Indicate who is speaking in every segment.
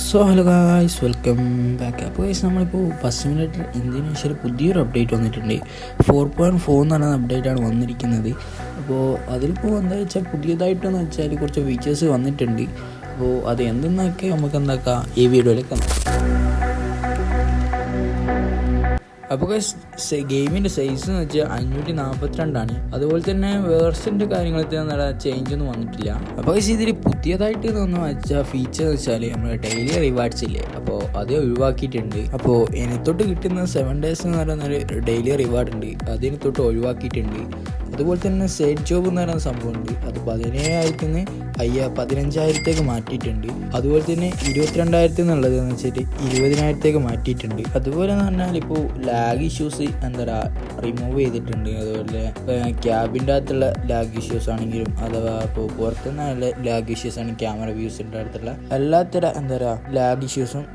Speaker 1: So hello guys, welcome back. അപ്പോൾ guys, നമ്മളിപ്പോൾ 10 minute ഇന്തോനേഷ്യയിൽ പുതിയൊരു അപ്ഡേറ്റ് വന്നിട്ടുണ്ട്. 4.4 എന്ന് പറയുന്ന അപ്ഡേറ്റാണ് വന്നിരിക്കുന്നത്. അപ്പോൾ അതിലിപ്പോൾ എന്താ വെച്ചാൽ പുതിയതായിട്ടെന്ന് വെച്ചാൽ കുറച്ച് ഫീച്ചേഴ്സ് വന്നിട്ടുണ്ട്. അപ്പോൾ അത് എന്തെന്നൊക്കെ നമുക്ക് എന്താക്കാം ഈ വീഡിയോയിലേക്ക് കാണാം. അപ്പോൾ ഗെയിമിൻ്റെ സൈസ് എന്ന് വെച്ചാൽ 542 അതുപോലെ തന്നെ വേർഷൻ്റെ കാര്യങ്ങളൊക്കെ ചേഞ്ച് ഒന്നും വന്നിട്ടില്ല. അപ്പോൾ ഇതിൽ പുതിയതായിട്ട് എന്ന് വെച്ചാൽ ഫീച്ചർ എന്ന് വെച്ചാൽ നമ്മൾ ഡെയിലി റിവാർഡ്സ് ഇല്ലേ, അപ്പോൾ അത് ഒഴിവാക്കിയിട്ടുണ്ട്. അപ്പോൾ ഇനി തൊട്ട് കിട്ടുന്ന 7 days എന്ന് പറയുന്നൊരു ഡെയിലി റിവാർഡ് ഉണ്ട്, അതിന് തൊട്ട് ഒഴിവാക്കിയിട്ടുണ്ട്. അതുപോലെ തന്നെ സൈഡ് ജോബ് എന്ന് പറയുന്ന സംഭവമുണ്ട്, അത് 17,000 15,000 മാറ്റിയിട്ടുണ്ട്. അതുപോലെ തന്നെ 22,000 എന്നുള്ളത് എന്ന് വെച്ചിട്ട് 20,000 മാറ്റിയിട്ടുണ്ട്. അതുപോലെ എന്ന് പറഞ്ഞാൽ ഇപ്പോൾ ലാഗ് ഇഷ്യൂസ് റിമൂവ് ചെയ്തിട്ടുണ്ട്. അതുപോലെ ക്യാബിൻ്റെ അകത്തുള്ള ലാഗ് ഇഷ്യൂസ് ആണെങ്കിലും അഥവാ ഇപ്പോൾ പുറത്തുനിന്നുള്ള ലാഗ് ഇഷ്യൂസ് ആണെങ്കിൽ ക്യാമറ വ്യൂസിൻ്റെ അടുത്തുള്ള എല്ലാത്തരം ലാഗ് ഇഷ്യൂസും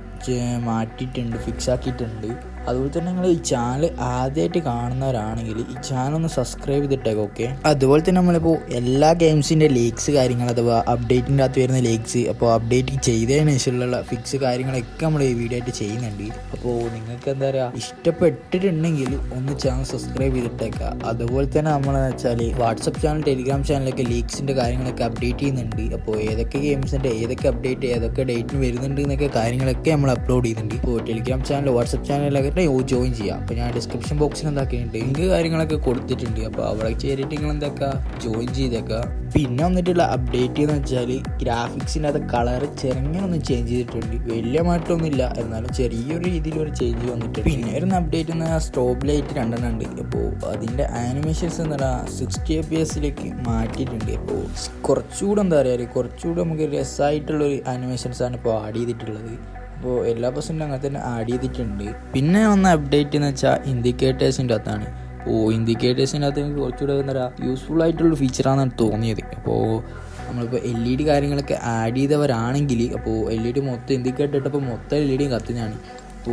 Speaker 1: മാറ്റിയിട്ടുണ്ട്, ഫിക്സ് ആക്കിയിട്ടുണ്ട്. അതുപോലെ തന്നെ നിങ്ങൾ ഈ ചാനൽ ആദ്യമായിട്ട് കാണുന്നവരാണെങ്കിൽ ഈ ചാനൽ ഒന്ന് സബ്സ്ക്രൈബ് ചെയ്തിട്ടേക്കും. ഓക്കെ, അതുപോലെ തന്നെ നമ്മളിപ്പോൾ എല്ലാ ഗെയിംസിൻ്റെ ലീക്സ് കാര്യങ്ങൾ അഥവാ അപ്ഡേറ്റിൻ്റെ അകത്ത് വരുന്ന ലീക്സ്, അപ്പോൾ അപ്ഡേറ്റ് ചെയ്തതിന് ശേഷമുള്ള ഫിക്സ് കാര്യങ്ങളൊക്കെ നമ്മൾ ഈ വീഡിയോ ആയിട്ട് ചെയ്യുന്നുണ്ട്. അപ്പോൾ നിങ്ങൾക്ക് ഇഷ്ടപ്പെട്ടിട്ടുണ്ടെങ്കിൽ ഒന്ന് ചാനൽ സബ്സ്ക്രൈബ് ചെയ്തിട്ടേക്കുക. അതുപോലെ തന്നെ നമ്മളെന്ന് വെച്ചാൽ വാട്സപ്പ് ചാനൽ, ടെലിഗ്രാം ചാനലൊക്കെ ലീക്സിൻ്റെ കാര്യങ്ങളൊക്കെ അപ്ഡേറ്റ് ചെയ്യുന്നുണ്ട്. അപ്പോൾ ഏതൊക്കെ ഗെയിംസിൻ്റെ ഏതൊക്കെ അപ്ഡേറ്റ് ഏതൊക്കെ ഡേറ്റിന് വരുന്നുണ്ട് എന്നൊക്കെ കാര്യങ്ങളൊക്കെ നമ്മൾ അപ്ലോഡ് ചെയ്യുന്നുണ്ട്. ഇപ്പോൾ ടെലിഗ്രാം ചാനൽ, വാട്സപ്പ് ചാനലൊക്കെ ജോയിൻ ചെയ്യാം. അപ്പോൾ ഞാൻ ഡിസ്ക്രിപ്ഷൻ ബോക്സിൽ എന്താക്കിയിട്ടുണ്ട്, ലിങ്ക് കാര്യങ്ങളൊക്കെ കൊടുത്തിട്ടുണ്ട്. അപ്പോൾ അവിടെ കയറിയിട്ട് നിങ്ങൾ എന്താക്കുക ജോയിൻ ചെയ്തേക്കുക. പിന്നെ വന്നിട്ടുള്ള അപ്ഡേറ്റ് എന്ന് വെച്ചാൽ ഗ്രാഫിക്സിൻ്റെ അത് കളർ ചെറുങ്ങനെ ചേഞ്ച് ചെയ്തിട്ടുണ്ട്. വലിയ മാറ്റമൊന്നുമില്ല, എന്നാലും ചെറിയൊരു രീതിയിലൊരു ചേഞ്ച് വന്നിട്ടുണ്ട്. പിന്നെ ഒരു അപ്ഡേറ്റ് എന്ന് പറഞ്ഞാൽ സ്ട്രോബ് ലൈറ്റ് 2 ഉണ്ട്. അപ്പോൾ അതിൻ്റെ ആനിമേഷൻസ് എന്ന് പറഞ്ഞാൽ 60 FPS മാറ്റിയിട്ടുണ്ട്. അപ്പോൾ കുറച്ചുകൂടെ നമുക്ക് രസമായിട്ടുള്ളൊരു ആനിമേഷൻസാണ് ഇപ്പോൾ ആഡ് ചെയ്തിട്ടുള്ളത്. അപ്പോൾ എല്ലാ ബസ്സിലും അങ്ങനെ തന്നെ ആഡ് ചെയ്തിട്ടുണ്ട്. പിന്നെ വന്ന അപ്ഡേറ്റ് എന്ന് വെച്ചാൽ ഇൻഡിക്കേറ്റേഴ്സിൻ്റെ അകത്താണ്. അപ്പോൾ ഇൻഡിക്കേറ്റേഴ്സിൻ്റെ അകത്ത് എനിക്ക് കുറച്ചുകൂടെ യൂസ്ഫുൾ ആയിട്ടുള്ള ഫീച്ചറാണെന്നാണ് തോന്നിയത്. അപ്പോൾ നമ്മളിപ്പോൾ LED കാര്യങ്ങളൊക്കെ ആഡ് ചെയ്തവരാണെങ്കിൽ അപ്പോൾ LED മൊത്തം ഇൻഡിക്കേറ്റർ ഇട്ടപ്പോൾ മൊത്തം LED കത്തുന്നതാണ്.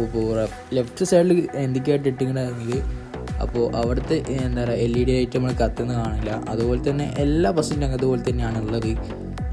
Speaker 1: ഇപ്പോൾ ലെഫ്റ്റ് സൈഡിൽ ഇൻഡിക്കേറ്റർ ഇട്ടിട്ടുണ്ടെങ്കിൽ അപ്പോൾ അവിടുത്തെ LED ലൈറ്റ് നമ്മൾ കത്തുന്ന കാണില്ല. അതുപോലെ തന്നെ എല്ലാ ബസ്സിൻ്റെ അതുപോലെ തന്നെയാണ് ഉള്ളത്.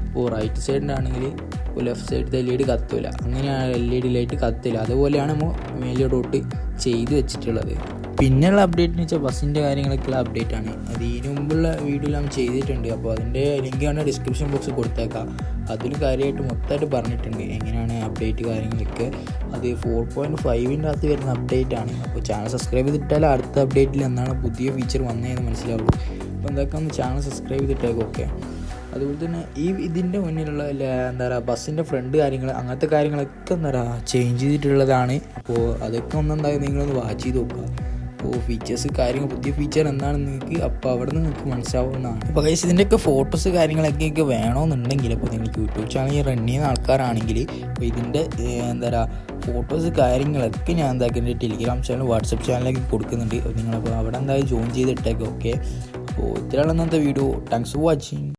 Speaker 1: ഇപ്പോൾ റൈറ്റ് സൈഡിലാണെങ്കിൽ ഇപ്പോൾ ലെഫ്റ്റ് സൈഡിലത്തെ LED കത്തില്ല, അങ്ങനെയാണ് LED ലൈറ്റ് കത്തില്ല. അതുപോലെയാണ് നമ്മൾ മേലോട്ട് ചെയ്ത് വെച്ചിട്ടുള്ളത്. പിന്നെയുള്ള അപ്ഡേറ്റ് എന്ന് വെച്ചാൽ ബസ്സിൻ്റെ കാര്യങ്ങളൊക്കെയുള്ള അപ്ഡേറ്റ് ആണ്. അത് ഇതിനു മുമ്പുള്ള വീഡിയോയിൽ നമ്മൾ ചെയ്തിട്ടുണ്ട്. അപ്പോൾ അതിൻ്റെ ലിങ്കാണ് ഡിസ്ക്രിപ്ഷൻ ബോക്സിൽ കൊടുത്തേക്കാം. അതിൽ കാര്യമായിട്ട് മൊത്തമായിട്ട് പറഞ്ഞിട്ടുണ്ട് എങ്ങനെയാണ് അപ്ഡേറ്റ് കാര്യങ്ങളൊക്കെ. അത് 4.5 അകത്ത് വരുന്ന അപ്ഡേറ്റ് ആണ്. അപ്പോൾ ചാനൽ സബ്സ്ക്രൈബ് ചെയ്തിട്ടാൽ അടുത്ത അപ്ഡേറ്റിൽ എന്താണ് പുതിയ ഫീച്ചർ വന്നതെന്ന് മനസ്സിലാവുള്ളൂ. അപ്പോൾ എന്തൊക്കെ ഒന്ന് ചാനൽ സബ്സ്ക്രൈബ് ചെയ്തിട്ടേക്കും. ഓക്കെ, അതുപോലെ തന്നെ ഇതിൻ്റെ മുന്നിലുള്ള ബസ്സിൻ്റെ ഫ്രണ്ട് കാര്യങ്ങൾ അങ്ങനത്തെ കാര്യങ്ങളൊക്കെ ചേഞ്ച് ചെയ്തിട്ടുള്ളതാണ്. അപ്പോൾ അതൊക്കെ നിങ്ങളൊന്ന് വാച്ച് ചെയ്ത് നോക്കുക. അപ്പോൾ ഫീച്ചേഴ്സ് കാര്യങ്ങൾ പുതിയ ഫീച്ചർ എന്താണെന്ന് നിങ്ങൾക്ക് അപ്പോൾ അവിടെ നിന്ന് നിങ്ങൾക്ക് മനസ്സിലാവുന്നതാണ്. അപ്പോൾ ഗൈസ്, ഇതിൻ്റെയൊക്കെ ഫോട്ടോസ് കാര്യങ്ങളൊക്കെ വേണമെന്നുണ്ടെങ്കിൽ അപ്പോൾ നിങ്ങൾക്ക് യൂട്യൂബ് ചാനൽ റൺ ചെയ്യുന്ന ആൾക്കാരാണെങ്കിൽ അപ്പോൾ ഇതിൻ്റെ ഫോട്ടോസ് കാര്യങ്ങളൊക്കെ ഞാൻ എൻ്റെ ടെലിഗ്രാം ചാനൽ, വാട്സപ്പ് ചാനലൊക്കെ കൊടുക്കുന്നുണ്ട്. അപ്പോൾ നിങ്ങളപ്പോൾ അവിടെ ജോയിൻ ചെയ്തിട്ടേക്കും. ഓക്കെ, അപ്പോൾ ഇത്രയാണ് ഇന്നത്തെ വീഡിയോ. Thanks for watching.